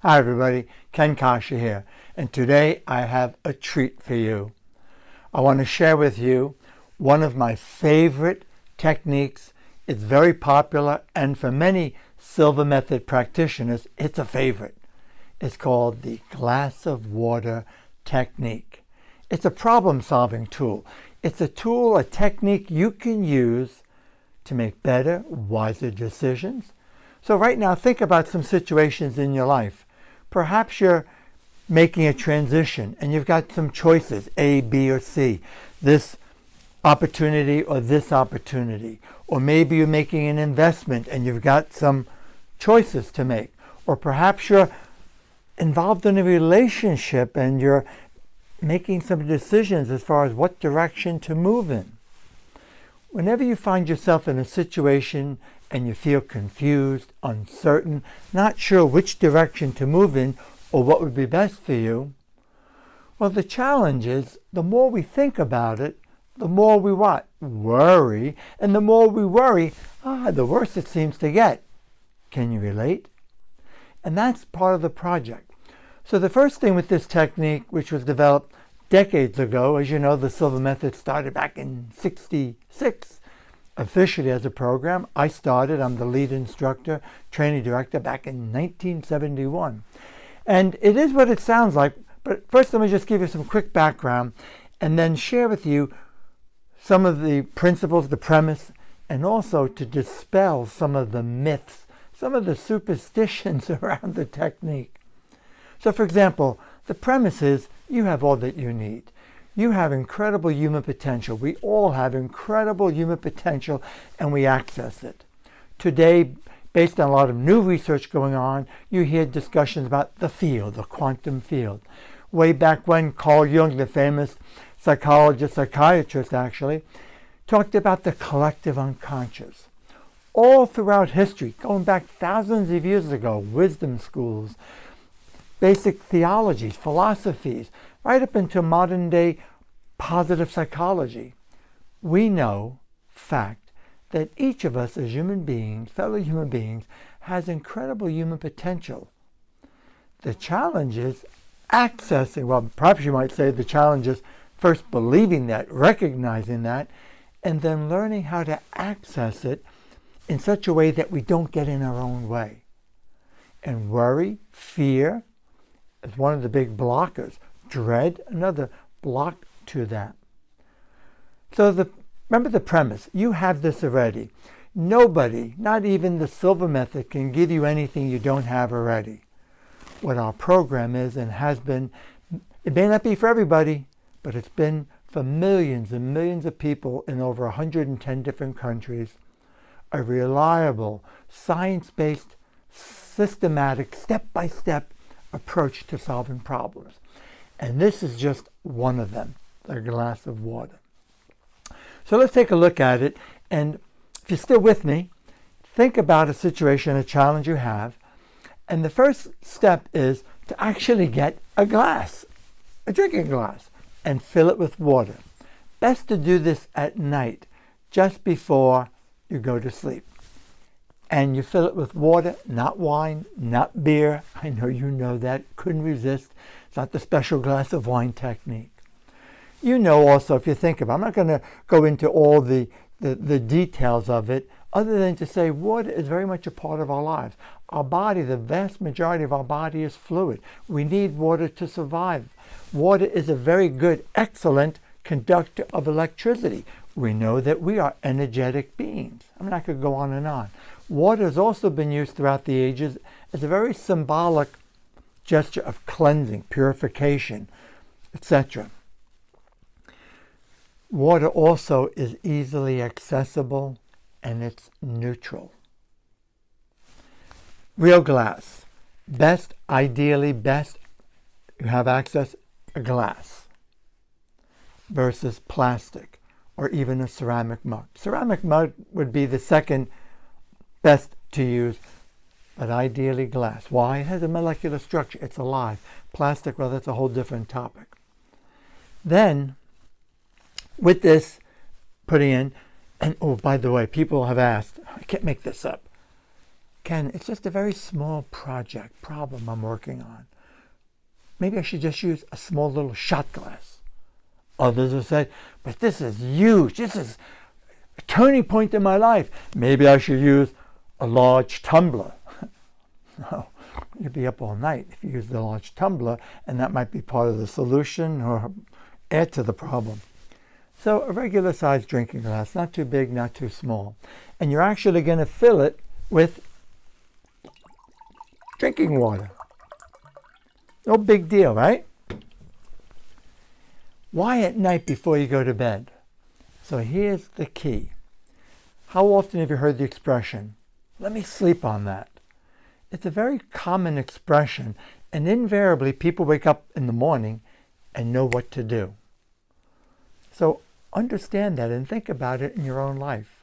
Hi everybody, Ken Coscia here, and today I have a treat for you. I want to share with you one of my favorite techniques. It's very popular, and for many Silva Method practitioners, it's a favorite. It's called the glass of water technique. It's a problem-solving tool. It's a tool, a technique you can use to make better, wiser decisions. So right now, think about some situations in your life. Perhaps you're making a transition and you've got some choices, A, B, or C. This opportunity or this opportunity. Or maybe you're making an investment and you've got some choices to make. Or perhaps you're involved in a relationship and you're making some decisions as far as what direction to move in. Whenever you find yourself in a situation and you feel confused, uncertain, not sure which direction to move in or what would be best for you, well, the challenge is the more we think about it, the more we what? Worry. And the more we worry, the worse it seems to get. Can you relate? And that's part of the project. So the first thing with this technique, which was developed decades ago, as you know, the Silva Method started back in '66, officially as a program. I'm the lead instructor, training director back in 1971. And it is what it sounds like, but first let me just give you some quick background and then share with you some of the principles, the premise, and also to dispel some of the myths, some of the superstitions around the technique. So for example, the premise is you have all that you need. You have incredible human potential. We all have incredible human potential, and we access it. Today, based on a lot of new research going on, you hear discussions about the field, the quantum field. Way back when, Carl Jung, the famous psychiatrist actually, talked about the collective unconscious. All throughout history, going back thousands of years ago, wisdom schools, basic theologies, philosophies, right up into modern day positive psychology, we know, fact, that each of us as human beings, fellow human beings, has incredible human potential. The challenge is accessing, well, perhaps you might say the challenge is first believing that, recognizing that, and then learning how to access it in such a way that we don't get in our own way. And worry, fear, is one of the big blockers. Dread, another block to that. So remember the premise. You have this already. Nobody, not even the Silva Method, can give you anything you don't have already. What our program is and has been, it may not be for everybody, but it's been for millions and millions of people in over 110 different countries, a reliable, science-based, systematic, step-by-step approach to solving problems. And this is just one of them, a glass of water. So let's take a look at it. And if you're still with me, think about a situation, a challenge you have. And the first step is to actually get a glass, a drinking glass, and fill it with water. Best to do this at night, just before you go to sleep. And you fill it with water, not wine, not beer. I know you know that. Couldn't resist. It's not the special glass of wine technique. You know also, if you think about it, I'm not going to go into all the details of it, other than to say water is very much a part of our lives. Our body, the vast majority of our body is fluid. We need water to survive. Water is a very good, excellent conductor of electricity. We know that we are energetic beings. I'm not going to go on and on. Water has also been used throughout the ages as a very symbolic gesture of cleansing, purification, etc. Water also is easily accessible and it's neutral. Real glass. Best, ideally best, you have access, a glass versus plastic or even a ceramic mug. Ceramic mug would be the second best to use, but ideally glass. Why? It has a molecular structure. It's alive. Plastic, well, that's a whole different topic. Then, with this, putting in, and oh, by the way, people have asked, I can't make this up, Ken, it's just a very small problem I'm working on. Maybe I should just use a small little shot glass. Others will say, but this is huge. This is a turning point in my life. Maybe I should use a large tumbler. No, you'd be up all night if you use the large tumbler, and that might be part of the solution or add to the problem. So a regular sized drinking glass, not too big, not too small. And you're actually going to fill it with drinking water. No big deal, right? Why at night before you go to bed? So here's the key. How often have you heard the expression, let me sleep on that? It's a very common expression, and invariably people wake up in the morning and know what to do. So understand that and think about it in your own life.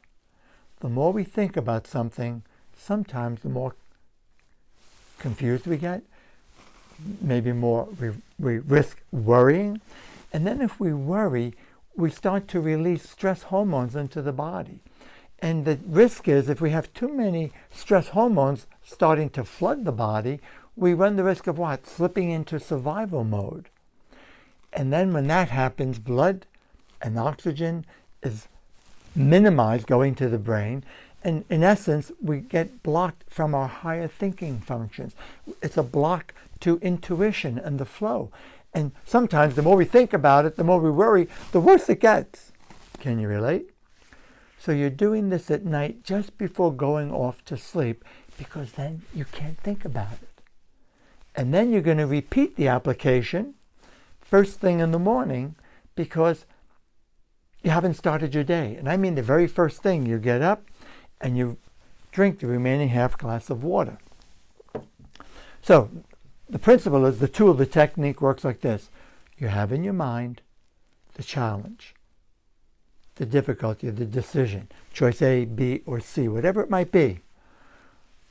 The more we think about something, sometimes the more confused we get, maybe more we risk worrying. And then if we worry, we start to release stress hormones into the body. And the risk is if we have too many stress hormones starting to flood the body, we run the risk of what? Slipping into survival mode. And then when that happens, blood and oxygen is minimized going to the brain. And in essence, we get blocked from our higher thinking functions. It's a block to intuition and the flow. And sometimes the more we think about it, the more we worry, the worse it gets. Can you relate? So you're doing this at night just before going off to sleep, because then you can't think about it. And then you're going to repeat the application first thing in the morning because you haven't started your day. And I mean the very first thing, you get up and you drink the remaining half glass of water. So the principle is, the tool, the technique works like this. You have in your mind the challenge, the difficulty, the decision, choice A, B, or C, whatever it might be,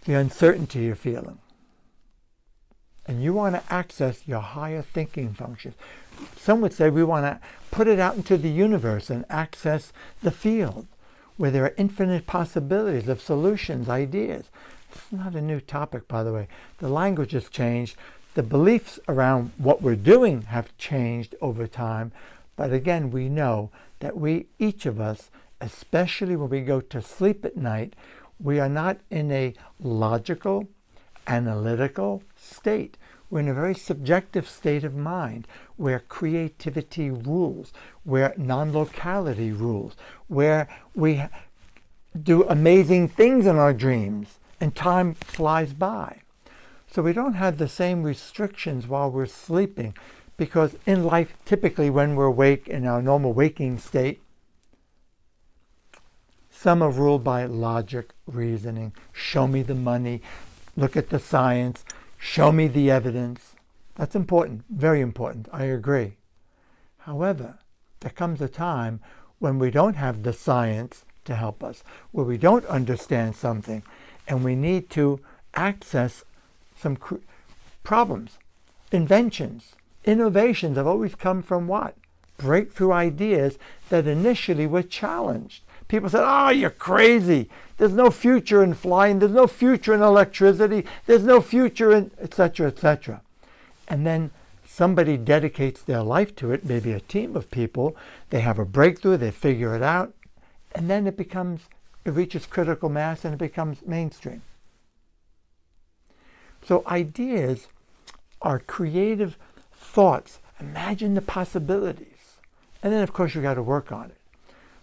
the uncertainty you're feeling. And you want to access your higher thinking functions. Some would say we want to put it out into the universe and access the field where there are infinite possibilities of solutions, ideas. It's not a new topic, by the way. The language has changed. The beliefs around what we're doing have changed over time. But again, we know that each of us, especially when we go to sleep at night, we are not in a logical, analytical state. We're in a very subjective state of mind where creativity rules, where non-locality rules, where we do amazing things in our dreams and time flies by. So we don't have the same restrictions while we're sleeping, because in life, typically when we're awake in our normal waking state, some are ruled by logic, reasoning, show me the money, look at the science, show me the evidence. That's important, very important, I agree. However, there comes a time when we don't have the science to help us, where we don't understand something, and we need to access some problems. Inventions, innovations have always come from what? Breakthrough ideas that initially were challenged. People said, oh, you're crazy. There's no future in flying. There's no future in electricity. There's no future in etc., etc. And then somebody dedicates their life to it, maybe a team of people. They have a breakthrough. They figure it out. And then it reaches critical mass and it becomes mainstream. So ideas are creative thoughts. Imagine the possibilities. And then, of course, you got to work on it.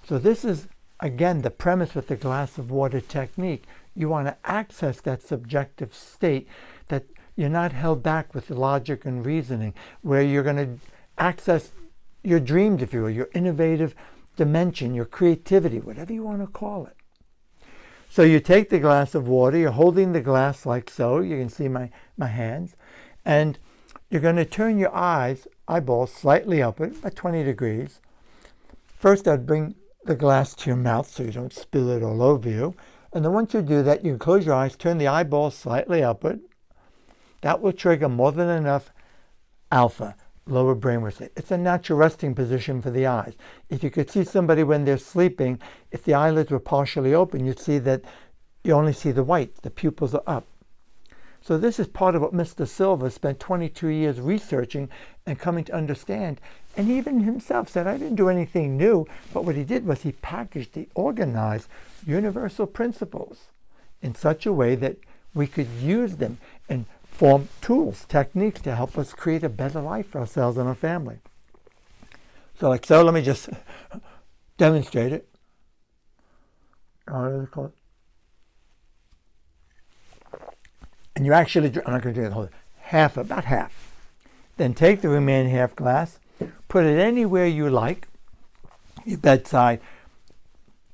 So this is, again, the premise with the glass of water technique. You want to access that subjective state, that you're not held back with logic and reasoning, where you're going to access your dreams, if you will, your innovative dimension, your creativity, whatever you want to call it. So you take the glass of water, you're holding the glass like so, you can see my hands, and you're going to turn your eyeballs slightly upward, about 20 degrees. First, I'd bring the glass to your mouth so you don't spill it all over you. And then once you do that, you can close your eyes, turn the eyeballs slightly upward. That will trigger more than enough alpha, lower brainwave state. It's a natural resting position for the eyes. If you could see somebody when they're sleeping, if the eyelids were partially open, you'd see that you only see the white. The pupils are up. So this is part of what Mr. Silva spent 22 years researching and coming to understand. And even himself said, I didn't do anything new, but what he did was he packaged, he organized universal principles in such a way that we could use them and form tools, techniques to help us create a better life for ourselves and our family. So let me just demonstrate it. What is it called? And you actually, I'm not going to do the whole, about half. Then take the remaining half glass, put it anywhere you like, your bedside,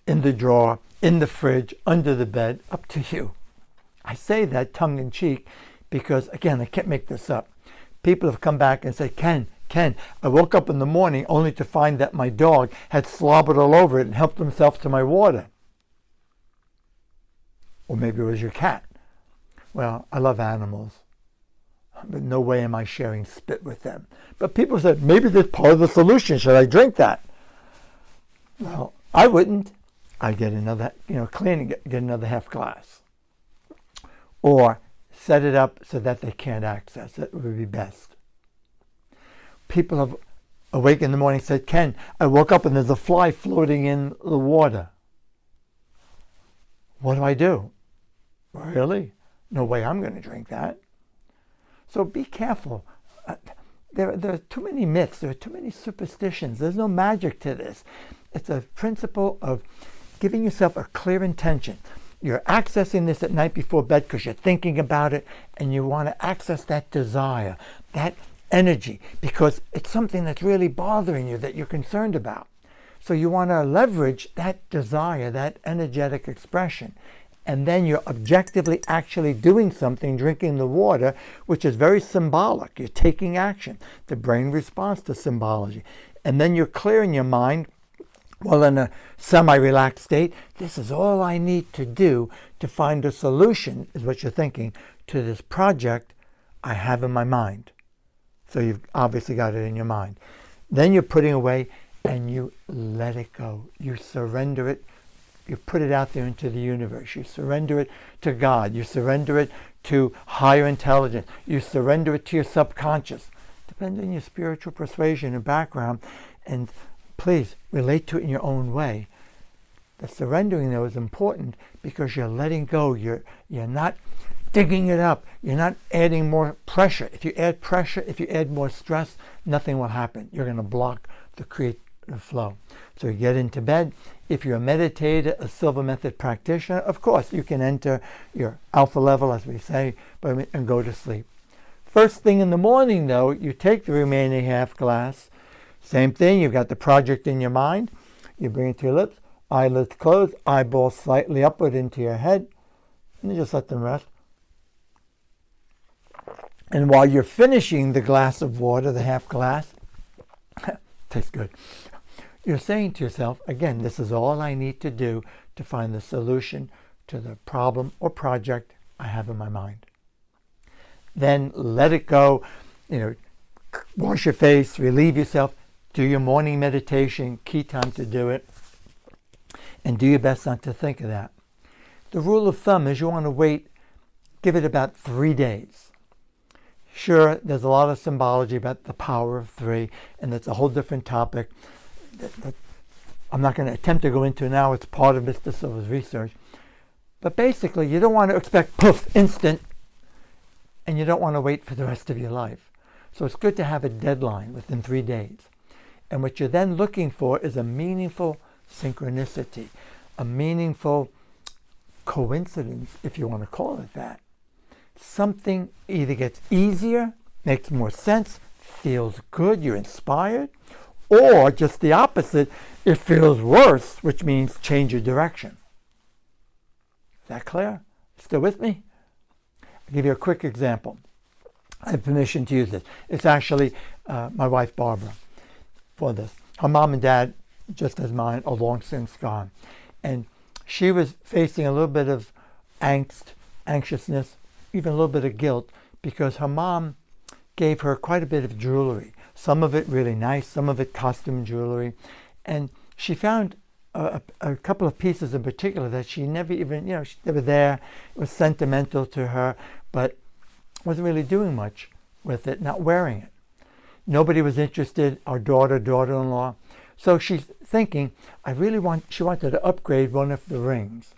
in the drawer, in the fridge, under the bed, up to you. I say that tongue in cheek because, again, I can't make this up. People have come back and said, Ken, I woke up in the morning only to find that my dog had slobbered all over it and helped himself to my water. Or maybe it was your cat. Well, I love animals, but no way am I sharing spit with them. But people said, maybe that's part of the solution. Should I drink that? Well, I wouldn't. I'd get another, get another half glass. Or set it up so that they can't access it. It would be best. People have awake in the morning and said, Ken, I woke up and there's a fly floating in the water. What do I do? Really? No way I'm going to drink that. So be careful. There are too many myths. There are too many superstitions. There's no magic to this. It's a principle of giving yourself a clear intention. You're accessing this at night before bed because you're thinking about it and you want to access that desire, that energy, because it's something that's really bothering you, that you're concerned about. So you want to leverage that desire, that energetic expression. And then you're objectively actually doing something, drinking the water, which is very symbolic. You're taking action. The brain responds to symbology. And then you're clearing your mind, well, in a semi-relaxed state. This is all I need to do to find a solution, is what you're thinking, to this project I have in my mind. So you've obviously got it in your mind. Then you're putting away and you let it go. You surrender it. You put it out there into the universe. You surrender it to God. You surrender it to higher intelligence. You surrender it to your subconscious. Depends on your spiritual persuasion and background. And please relate to it in your own way. The surrendering, though, is important because you're letting go. You're not digging it up. You're not adding more pressure. If you add pressure, if you add more stress, nothing will happen. You're going to block the creative flow. So you get into bed. If you're a meditator, a Silva Method practitioner, of course, you can enter your alpha level, as we say, and go to sleep. First thing in the morning, though, you take the remaining half glass. Same thing, you've got the project in your mind. You bring it to your lips, eyelids closed, eyeballs slightly upward into your head, and you just let them rest. And while you're finishing the glass of water, the half glass, tastes good, you're saying to yourself, again, this is all I need to do to find the solution to the problem or project I have in my mind. Then let it go, wash your face, relieve yourself, do your morning meditation, key time to do it, and do your best not to think of that. The rule of thumb is you want to wait, give it about 3 days. Sure, there's a lot of symbology about the power of 3, and that's a whole different topic that I'm not going to attempt to go into now. It's part of Mr. Silva's research. But basically, you don't want to expect poof, instant, and you don't want to wait for the rest of your life. So it's good to have a deadline within 3 days. And what you're then looking for is a meaningful synchronicity, a meaningful coincidence, if you want to call it that. Something either gets easier, makes more sense, feels good, you're inspired, or just the opposite, it feels worse, which means change your direction. Is that clear? Still with me? I'll give you a quick example. I have permission to use this. It's actually my wife Barbara for this. Her mom and dad, just as mine, are long since gone. And she was facing a little bit of angst, anxiousness, even a little bit of guilt, because her mom gave her quite a bit of jewelry. Some of it really nice, some of it costume jewelry. And she found a couple of pieces in particular that she never even, they were there. It was sentimental to her, but wasn't really doing much with it, not wearing it. Nobody was interested, our daughter-in-law. So she's thinking, she wanted to upgrade one of the rings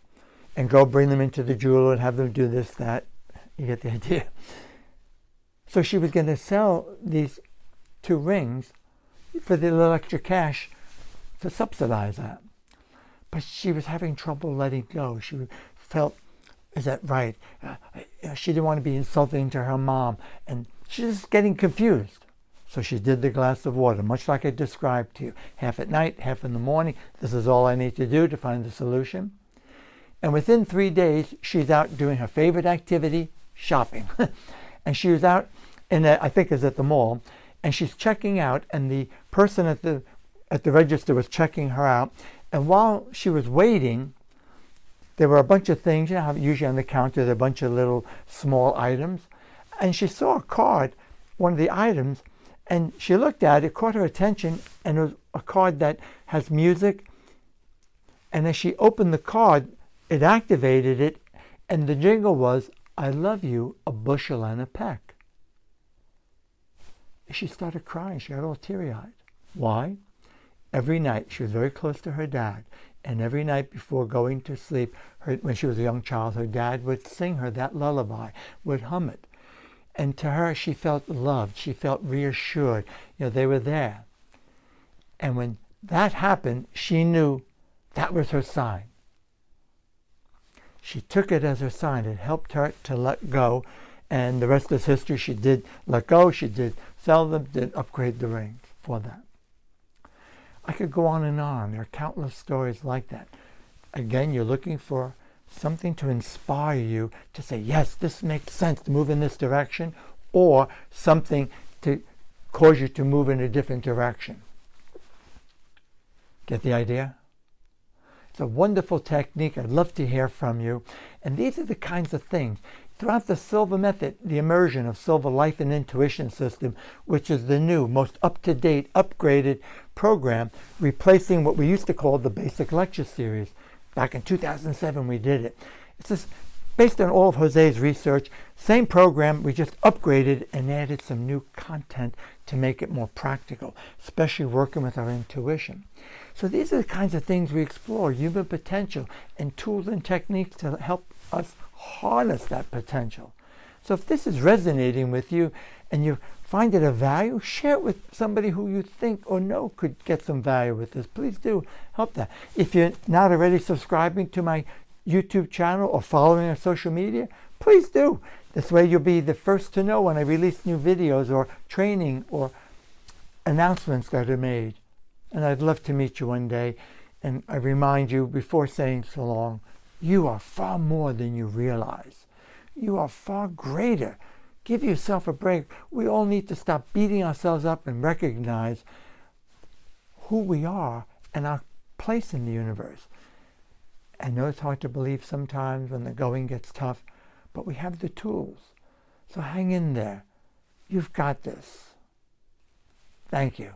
and go bring them into the jeweler and have them do this, that. You get the idea. So she was going to sell these 2 rings for the little extra cash to subsidize that. But she was having trouble letting go. She felt, is that right? She didn't want to be insulting to her mom. And she's just getting confused. So she did the glass of water, much like I described to you. Half at night, half in the morning. This is all I need to do to find the solution. And within 3 days, she's out doing her favorite activity, shopping. And she was out, I think it was at the mall, and she's checking out, and the person at the register was checking her out. And while she was waiting, there were a bunch of things, how usually on the counter there are a bunch of little small items. And she saw a card, one of the items, and she looked at it, caught her attention, and it was a card that has music. And as she opened the card, it activated it, and the jingle was, "I love you, a bushel and a peck." She started crying. She got all teary-eyed. Why? Every night, she was very close to her dad, and every night before going to sleep, when she was a young child, her dad would sing her that lullaby, would hum it. And to her, she felt loved. She felt reassured. They were there. And when that happened, she knew that was her sign. She took it as her sign. It helped her to let go. And the rest is history. She did let go. She did sell them, did upgrade the rings for that. I could go on and on. There are countless stories like that. Again, you're looking for something to inspire you to say, yes, this makes sense to move in this direction, or something to cause you to move in a different direction. Get the idea? It's a wonderful technique. I'd love to hear from you. And these are the kinds of things. Throughout the Silva Method, the immersion of Silva Life and Intuition System, which is the new, most up-to-date, upgraded program, replacing what we used to call the basic lecture series. Back in 2007, we did it. It's just based on all of Jose's research. Same program, we just upgraded and added some new content to make it more practical, especially working with our intuition. So these are the kinds of things we explore, human potential, and tools and techniques to help us harness that potential. So if this is resonating with you and you find it of value, share it with somebody who you think or know could get some value with this. Please do help that. If you're not already subscribing to my YouTube channel or following our social media, please do. This way you'll be the first to know when I release new videos or training or announcements that are made. And I'd love to meet you one day. And I remind you, before saying so long, you are far more than you realize. You are far greater. Give yourself a break. We all need to stop beating ourselves up and recognize who we are and our place in the universe. I know it's hard to believe sometimes when the going gets tough, but we have the tools. So hang in there. You've got this. Thank you.